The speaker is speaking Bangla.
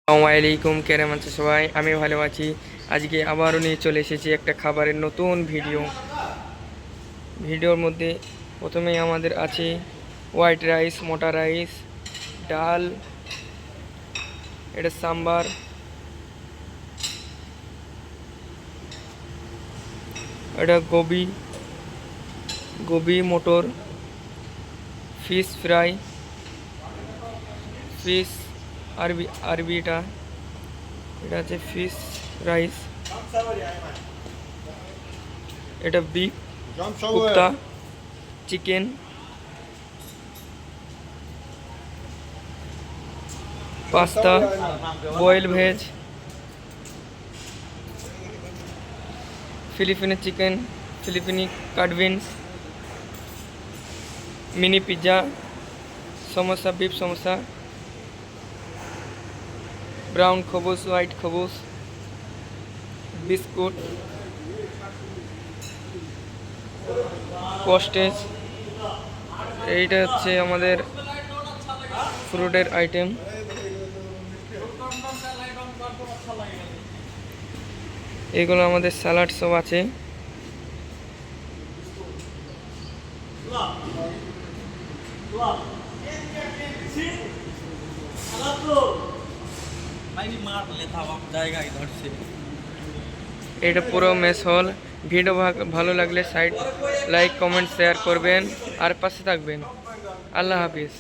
আসসালামু আলাইকুম, কেমন আছো সবাই? আমি ভালো আছি। আজকে আবারও নিয়ে চলে এসেছি একটা খাবারের নতুন ভিডিওর মধ্যে প্রথমেই আমাদের আছে হোয়াইট রাইস, মোটা রাইস, ডাল, এটা সাম্বার, এটা gobi matar, fish fry, fish আরবি এটা আছে ফিশ রাইস, এটা beef kofta, chicken, pasta, boiled veg, Filipino chicken, Filipino cut beans, mini pizza, samosa, beef samosa, brown খবুস, হোয়াইট খবুস, বিস্কুট, কস্টেজ। এইটা হচ্ছে আমাদের ফ্রুটের আইটেম। এগুলো আমাদের স্যালাড সব আছে। এটা পুরো মেস হল। ভিডিও ভালো লাগলে লাইক কমেন্ট শেয়ার করবেন আর পাশে থাকবেন। আল্লাহ হাফিজ।